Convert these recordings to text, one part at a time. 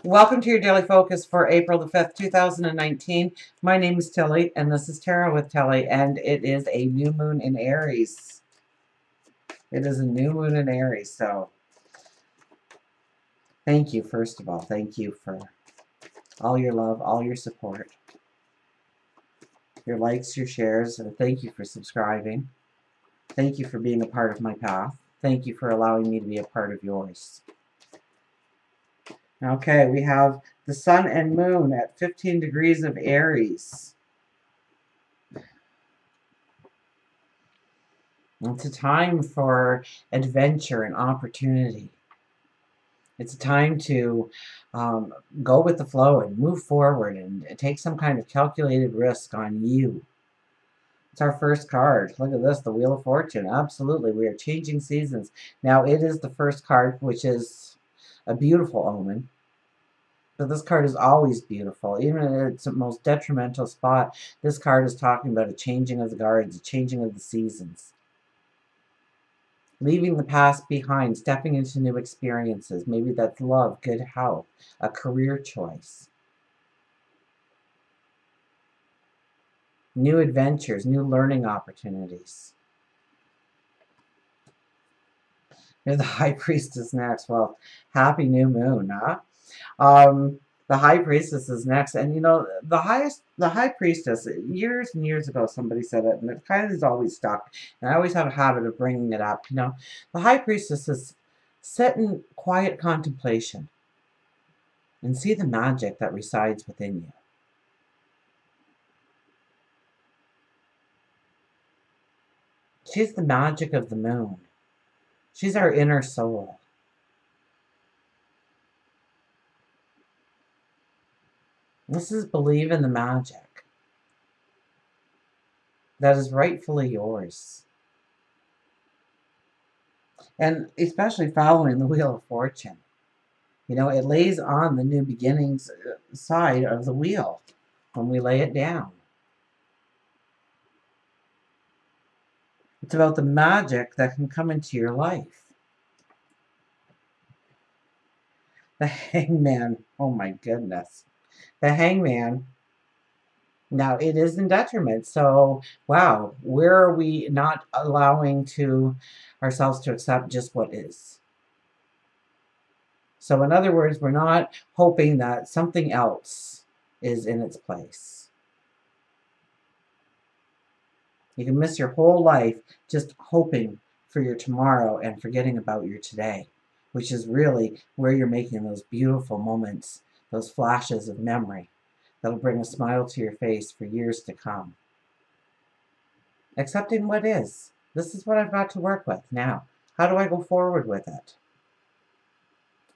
Welcome to your daily focus for April the 5th, 2019. My name is Tilly, and this is Tarot with Tilly, and it is a new moon in Aries. It is a new moon in Aries, so thank you, first of all. Thank you for all your love, all your support, your likes, your shares, and thank you for subscribing. Thank you for being a part of my path. Thank you for allowing me to be a part of yours. Okay, we have the sun and moon at 15 degrees of Aries. It's a time for adventure and opportunity. It's a time to go with the flow and move forward and take some kind of calculated risk on you. It's our first card. Look at this, the Wheel of Fortune. Absolutely, we are changing seasons. Now, it is the first card, which is a beautiful omen. But this card is always beautiful. Even in its most detrimental spot, this card is talking about a changing of the guards, a changing of the seasons. Leaving the past behind, stepping into new experiences. Maybe that's love, good health, a career choice. New adventures, new learning opportunities. You're the High Priestess next. Well, happy new moon, huh? The High Priestess is next. And you know, the High Priestess, years and years ago, somebody said it, and it kind of is always stuck. And I always have a habit of bringing it up. You know, the High Priestess is set in quiet contemplation and see the magic that resides within you. She's the magic of the moon. She's our inner soul. This is believe in the magic that is rightfully yours. And especially following the Wheel of Fortune. You know, it lays on the new beginnings side of the wheel when we lay it down. It's about the magic that can come into your life. The Hangman, oh my goodness. The Hangman, now it is in detriment. So, wow, where are we not allowing ourselves to accept just what is? So in other words, we're not hoping that something else is in its place. You can miss your whole life just hoping for your tomorrow and forgetting about your today, which is really where you're making those beautiful moments, those flashes of memory that'll bring a smile to your face for years to come. Accepting what is. This is what I've got to work with now. How do I go forward with it?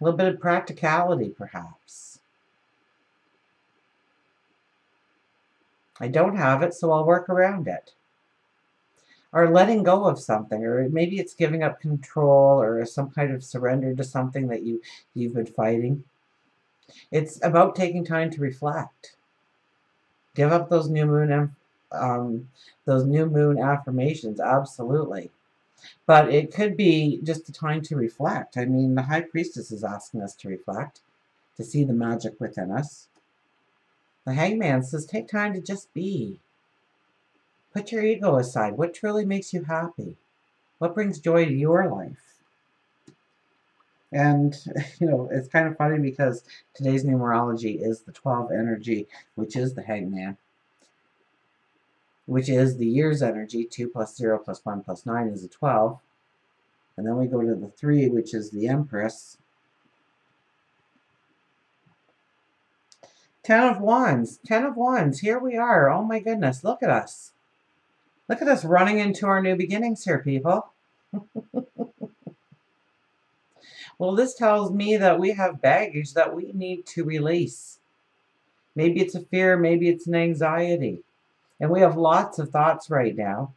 A little bit of practicality, perhaps. I don't have it, so I'll work around it. Or letting go of something, or maybe it's giving up control or some kind of surrender to something that you've been fighting. It's about taking time to reflect. Give up those new moon affirmations, absolutely. But it could be just a time to reflect. I mean, the High Priestess is asking us to reflect, to see the magic within us. The Hangman says, take time to just be. Put your ego aside. What truly makes you happy? What brings joy to your life? And, you know, it's kind of funny because today's numerology is the 12 energy, which is the Hangman, which is the year's energy. 2 plus 0 plus 1 plus 9 is a 12. And then we go to the 3, which is the Empress. 10 of Wands. 10 of Wands. Here we are. Oh my goodness. Look at us. Look at us running into our new beginnings here, people. Well, this tells me that we have baggage that we need to release. Maybe it's a fear. Maybe it's an anxiety. And we have lots of thoughts right now.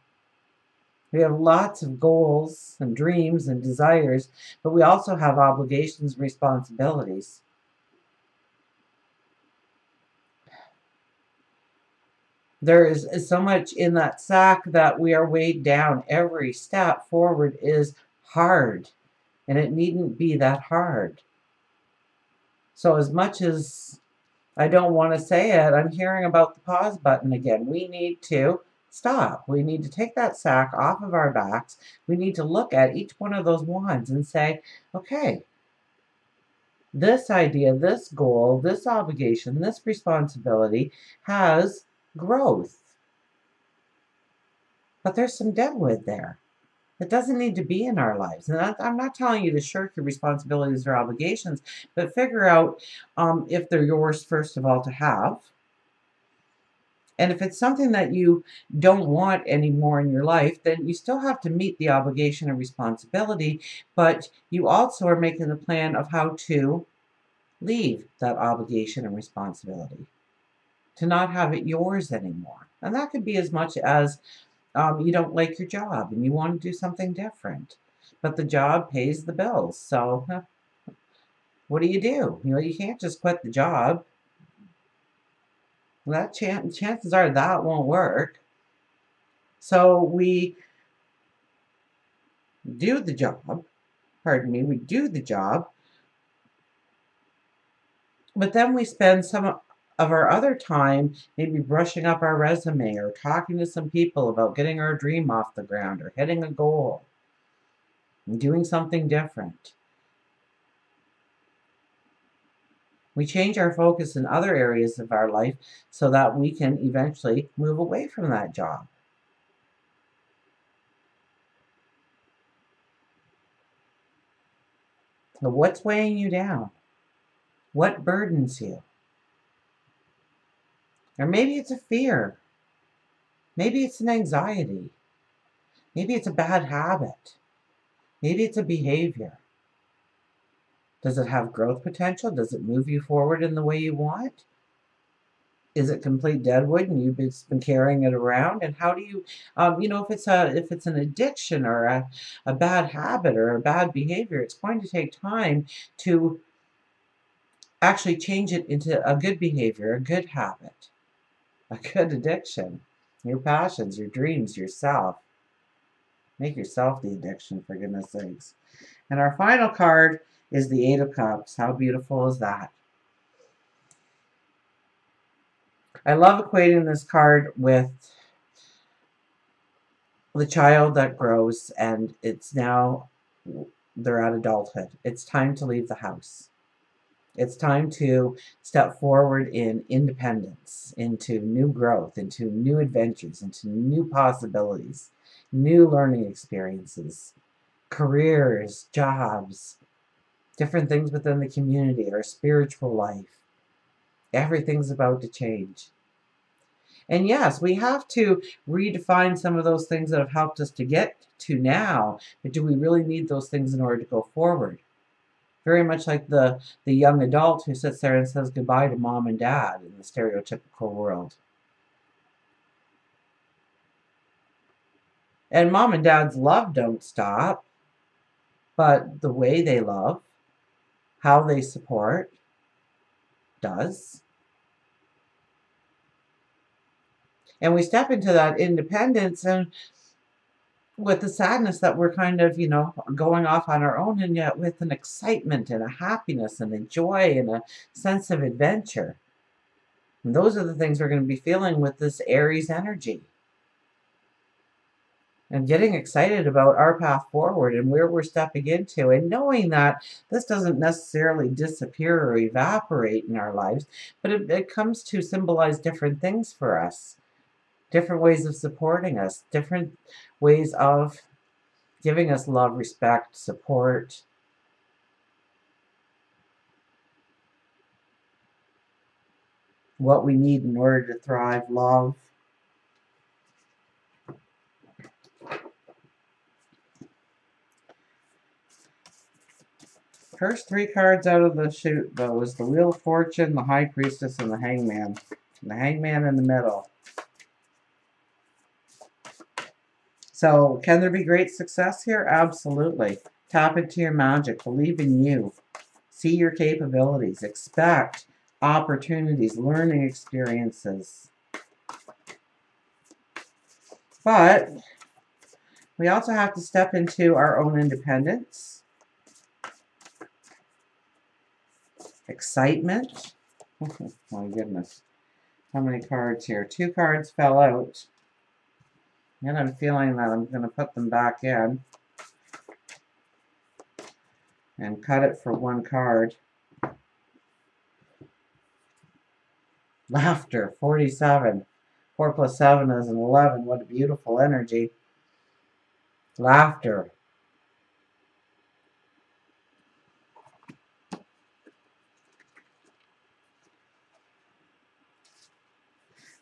We have lots of goals and dreams and desires, but we also have obligations and responsibilities. There is so much in that sack that we are weighed down. Every step forward is hard, and it needn't be that hard. So as much as I don't want to say it, I'm hearing about the pause button again. We need to stop. We need to take that sack off of our backs. We need to look at each one of those wands and say, okay, this idea, this goal, this obligation, this responsibility has growth. But there's some deadwood there. It doesn't need to be in our lives. And I'm not telling you to shirk your responsibilities or obligations, but figure out if they're yours, first of all, to have. And if it's something that you don't want anymore in your life, then you still have to meet the obligation and responsibility, but you also are making the plan of how to leave that obligation and responsibility, to not have it yours anymore. And that could be as much as you don't like your job and you want to do something different, but the job pays the bills. So what do? You know, you can't just quit the job. That chances are that won't work. So we do the job. Pardon me. We do the job, but then we spend some of our other time maybe brushing up our resume or talking to some people about getting our dream off the ground or hitting a goal and doing something different. We change our focus in other areas of our life so that we can eventually move away from that job. So what's weighing you down? What burdens you? Or maybe it's a fear. Maybe it's an anxiety. Maybe it's a bad habit. Maybe it's a behavior. Does it have growth potential? Does it move you forward in the way you want? Is it complete deadwood and you've been carrying it around? And how do you, you know, if it's an addiction or a bad habit or a bad behavior, it's going to take time to actually change it into a good behavior, a good habit, a good addiction. Your passions, your dreams, yourself. Make yourself the addiction, for goodness sakes. And our final card is the Eight of Cups. How beautiful is that? I love equating this card with the child that grows and it's now they're at adulthood. It's time to leave the house. It's time to step forward in independence, into new growth, into new adventures, into new possibilities, new learning experiences, careers, jobs, different things within the community, our spiritual life. Everything's about to change. And yes, we have to redefine some of those things that have helped us to get to now, but do we really need those things in order to go forward? Very much like the young adult who sits there and says goodbye to mom and dad in the stereotypical world. And mom and dad's love don't stop, but the way they love, how they support, does. And we step into that independence and with the sadness that we're kind of, you know, going off on our own, and yet with an excitement and a happiness and a joy and a sense of adventure. And those are the things we're going to be feeling with this Aries energy. And getting excited about our path forward and where we're stepping into, and knowing that this doesn't necessarily disappear or evaporate in our lives, but it comes to symbolize different things for us. Different ways of supporting us, different ways of giving us love, respect, support. What we need in order to thrive, love. First three cards out of the chute, though, is the Wheel of Fortune, the High Priestess, and the Hangman. And the Hangman in the middle. So, can there be great success here? Absolutely. Tap into your magic. Believe in you. See your capabilities. Expect opportunities, learning experiences. But we also have to step into our own independence. Excitement. Oh, my goodness. How many cards here? 2 cards fell out. And I'm feeling that I'm going to put them back in and cut it for 1 card. Laughter, 47. 4 plus 7 is an 11. What a beautiful energy. Laughter.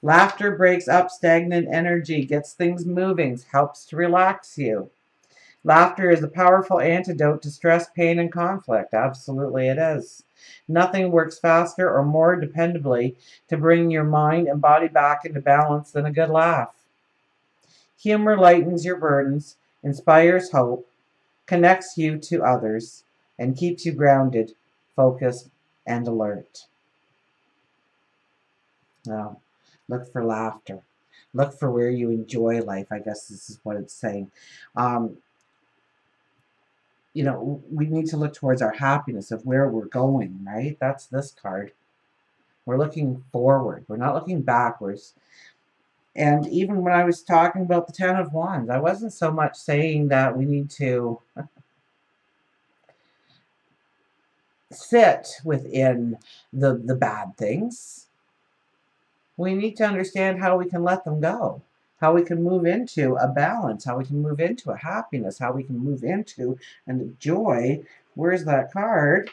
Laughter breaks up stagnant energy, gets things moving, helps to relax you. Laughter is a powerful antidote to stress, pain, and conflict. Absolutely it is. Nothing works faster or more dependably to bring your mind and body back into balance than a good laugh. Humor lightens your burdens, inspires hope, connects you to others, and keeps you grounded, focused, and alert. Now, look for laughter. Look for where you enjoy life. I guess this is what it's saying. Um, we need to look towards our happiness of where we're going, right? That's this card. We're looking forward. We're not looking backwards. And even when I was talking about the Ten of Wands, I wasn't so much saying that we need to sit within the bad things. We need to understand how we can let them go, how we can move into a balance, how we can move into a happiness, how we can move into a joy. Where's that card?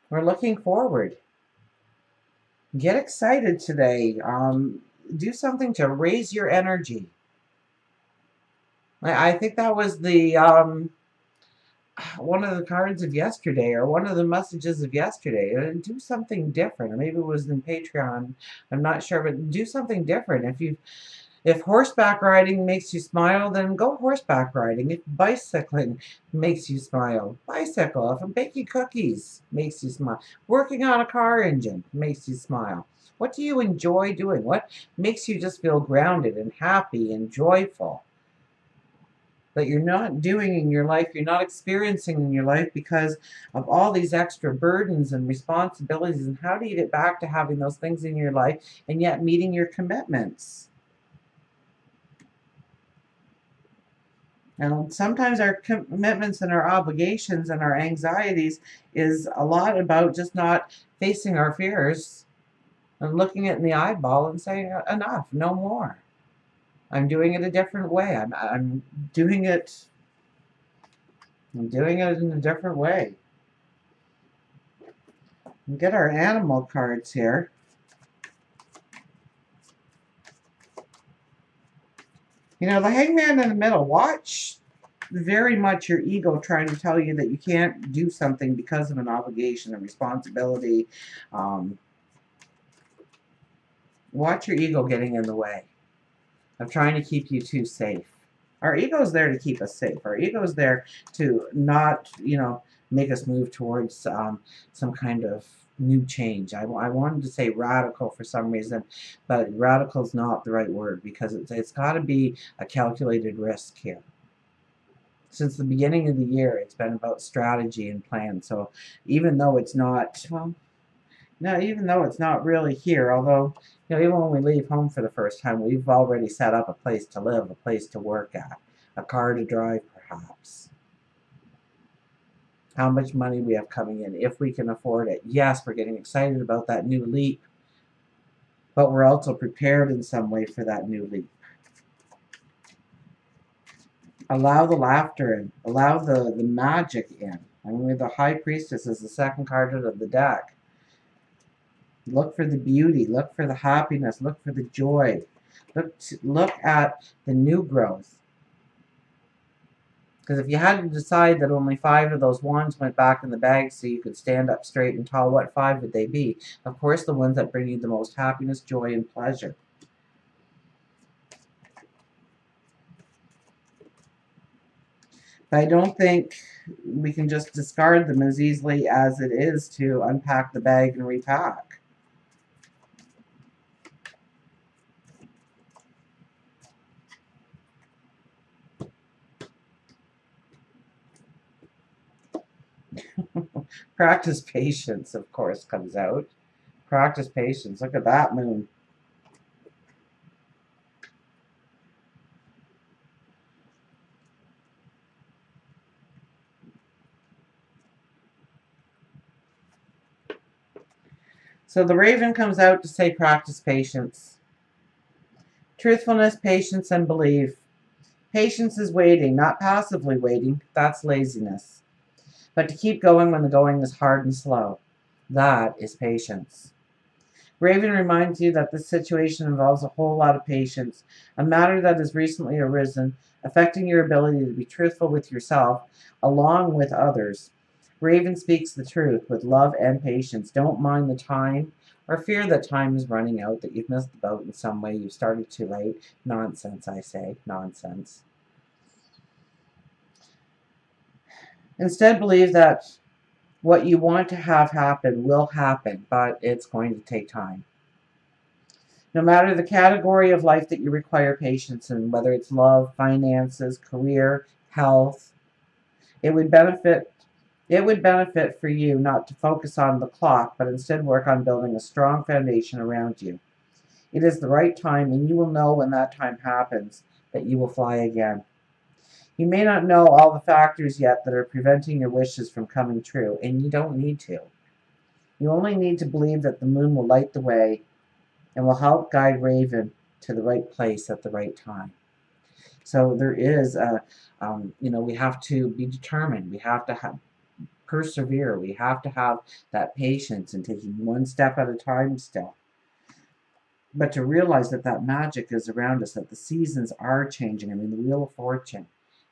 We're looking forward. Get excited today. Do something to raise your energy. I think that was the one of the cards of yesterday, or one of the messages of yesterday. Do something different, or maybe it was in Patreon. I'm not sure, but do something different. If horseback riding makes you smile, then go horseback riding. If bicycling makes you smile, bicycle. If baking cookies makes you smile, working on a car engine makes you smile. What do you enjoy doing? What makes you just feel grounded and happy and joyful? That you're not doing in your life, you're not experiencing in your life because of all these extra burdens and responsibilities. And how do you get back to having those things in your life and yet meeting your commitments? And sometimes our commitments and our obligations and our anxieties is a lot about just not facing our fears and looking it in the eyeball and saying, enough, no more. I'm doing it a different way. I'm doing it in a different way. We'll get our animal cards here. The Hangman in the middle. Watch very much your ego trying to tell you that you can't do something because of an obligation, a responsibility. Watch your ego getting in the way of trying to keep you too safe. Our ego is there to keep us safe. Our ego is there to not, make us move towards some kind of new change. I wanted to say radical for some reason, but radical is not the right word because it's got to be a calculated risk here. Since the beginning of the year, it's been about strategy and plan. So even though it's not, even though it's not really here, although, even when we leave home for the first time, we've already set up a place to live, a place to work at, a car to drive, perhaps. How much money we have coming in, if we can afford it. Yes, we're getting excited about that new leap, but we're also prepared in some way for that new leap. Allow the laughter in. Allow the magic in. The High Priestess is the second card of the deck. Look for the beauty. Look for the happiness. Look for the joy. Look at the new growth. Because if you had to decide that only 5 of those wands went back in the bag so you could stand up straight and tall, what 5 would they be? Of course, the ones that bring you the most happiness, joy, and pleasure. But I don't think we can just discard them as easily as it is to unpack the bag and repack. Practice patience, of course, comes out. Practice patience. Look at that moon. So the raven comes out to say practice patience. Truthfulness, patience, and belief. Patience is waiting, not passively waiting. That's laziness. But to keep going when the going is hard and slow. That is patience. Raven reminds you that this situation involves a whole lot of patience, a matter that has recently arisen, affecting your ability to be truthful with yourself, along with others. Raven speaks the truth with love and patience. Don't mind the time or fear that time is running out, that you've missed the boat in some way, you've started too late. Nonsense, I say. Nonsense. Instead, believe that what you want to have happen will happen, but it's going to take time. No matter the category of life that you require patience in, whether it's love, finances, career, health, it would benefit for you not to focus on the clock, but instead work on building a strong foundation around you. It is the right time, and you will know when that time happens that you will fly again. You may not know all the factors yet that are preventing your wishes from coming true, and you don't need to. You only need to believe that the moon will light the way and will help guide Raven to the right place at the right time. So there is we have to be determined. We have to persevere. We have to have that patience and taking one step at a time still. But to realize that that magic is around us, that the seasons are changing. I mean, the Wheel of Fortune,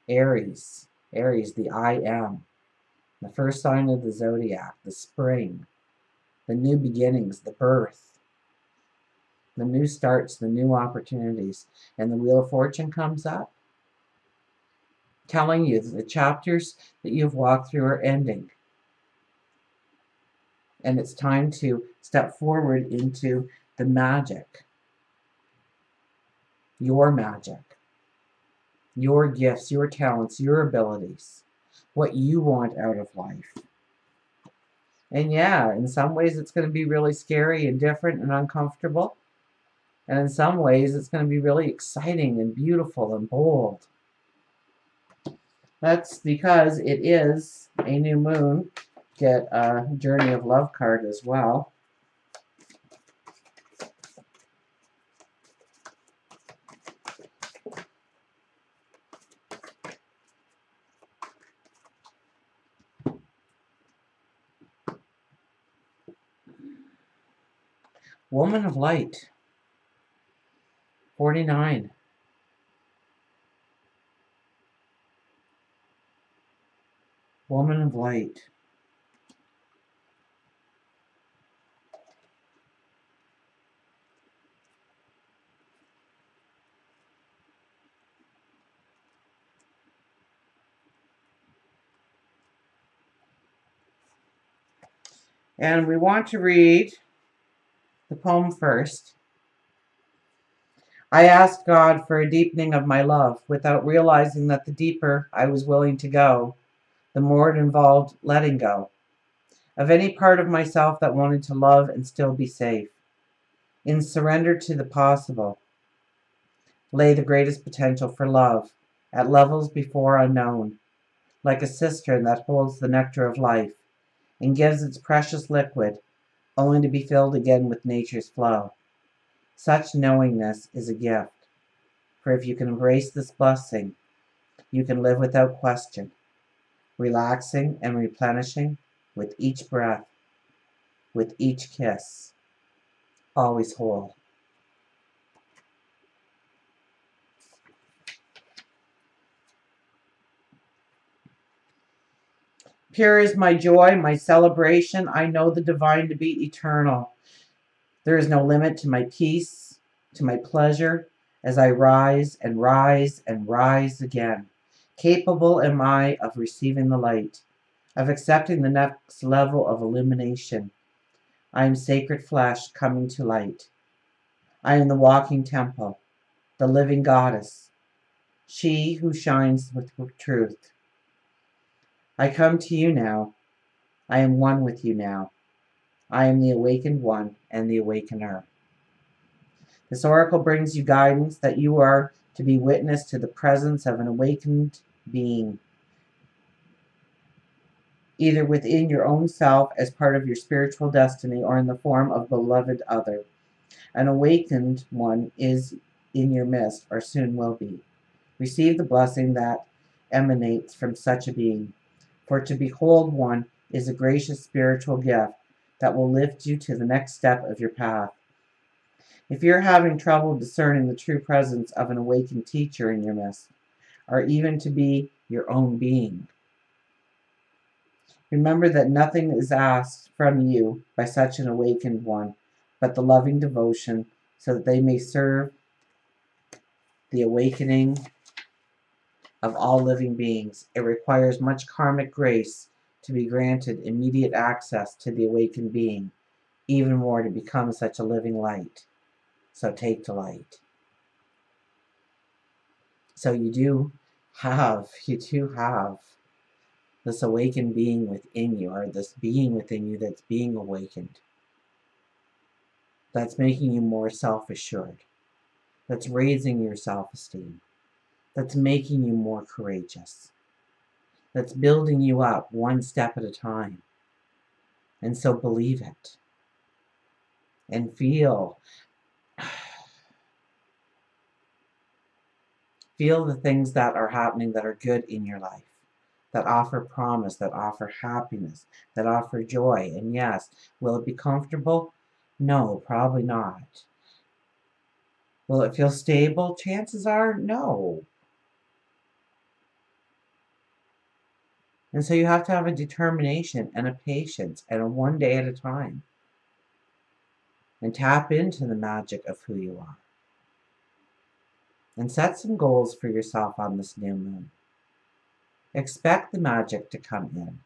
Aries, the I am, the first sign of the zodiac, the spring, the new beginnings, the birth, the new starts, the new opportunities. And the Wheel of Fortune comes up, telling you that the chapters that you've walked through are ending. And it's time to step forward into the magic, your magic, your gifts, your talents, your abilities, what you want out of life. And yeah, in some ways it's going to be really scary and different and uncomfortable. And in some ways it's going to be really exciting and beautiful and bold. That's because it is a new moon. Get a Journey of Love card as well. Woman of Light, 49. Woman of Light. And we want to read the poem first. I asked God for a deepening of my love without realizing that the deeper I was willing to go, the more it involved letting go of any part of myself that wanted to love and still be safe. In surrender to the possible lay the greatest potential for love at levels before unknown, like a cistern that holds the nectar of life and gives its precious liquid only to be filled again with nature's flow. Such knowingness is a gift, for if you can embrace this blessing, you can live without question, relaxing and replenishing with each breath, with each kiss, always whole. Pure is my joy, my celebration. I know the divine to be eternal. There is no limit to my peace, to my pleasure, as I rise and rise and rise again. Capable am I of receiving the light, of accepting the next level of illumination. I am sacred flesh coming to light. I am the walking temple, the living goddess, she who shines with truth. I come to you now, I am one with you now. I am the awakened one and the awakener. This oracle brings you guidance that you are to be witness to the presence of an awakened being, either within your own self as part of your spiritual destiny or in the form of beloved other. An awakened one is in your midst, or soon will be. Receive the blessing that emanates from such a being. For to behold one is a gracious spiritual gift that will lift you to the next step of your path. If you're having trouble discerning the true presence of an awakened teacher in your midst, or even to be your own being, remember that nothing is asked from you by such an awakened one but the loving devotion so that they may serve the awakening of all living beings. It requires much karmic grace to be granted immediate access to the awakened being, even more to become such a living light. So take delight. So you do have this awakened being within you, or this being within you that's being awakened, that's making you more self-assured, that's raising your self-esteem, that's making you more courageous, that's building you up one step at a time. And so believe it and feel the things that are happening that are good in your life, that offer promise, that offer happiness, that offer joy. And yes, will it be comfortable? No, probably not. Will it feel stable? Chances are no. And so you have to have a determination and a patience and a one day at a time. And tap into the magic of who you are. And set some goals for yourself on this new moon. Expect the magic to come in.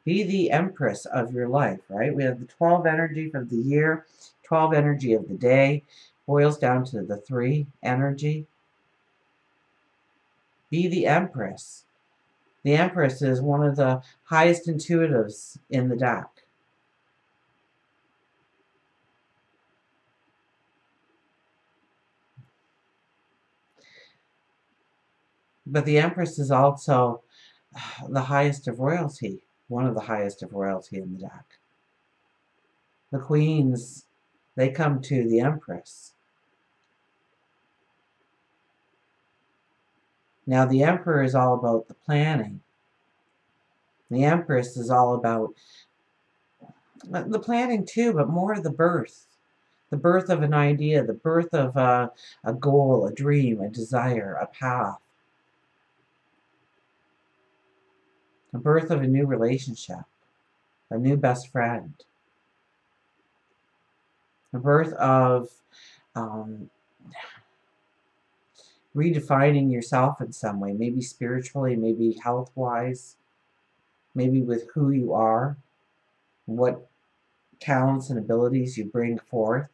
Be the empress of your life, right? We have the 12 energy of the year, 12 energy of the day, boils down to the 3 energy. Be the empress. The empress is one of the highest intuitives in the deck. But the empress is also the highest of royalty, one of the highest of royalty in the deck. The queens, they come to the empress. Now the emperor is all about the planning. The empress is all about the planning too, but more the birth. The birth of an idea, the birth of a goal, a dream, a desire, a path. The birth of a new relationship, a new best friend. The birth of redefining yourself in some way, maybe spiritually, maybe health-wise, maybe with who you are, what talents and abilities you bring forth.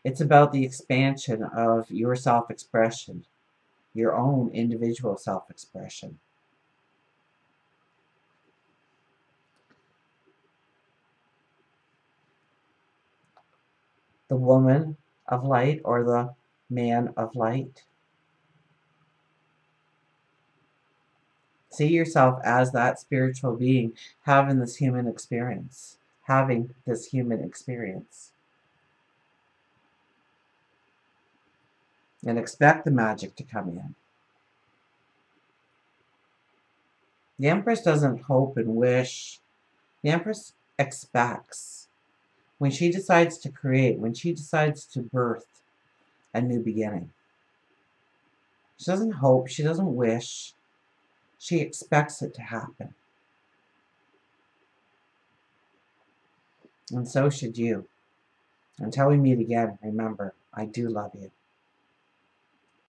It's about the expansion of your self-expression, your own individual self-expression. The woman of light or the man of light. See yourself as that spiritual being having this human experience. Having this human experience. And expect the magic to come in. The Empress doesn't hope and wish. The Empress expects. When she decides to create, when she decides to birth a new beginning. She doesn't hope, she doesn't wish. She expects it to happen. And so should you. Until we meet again, remember, I do love you.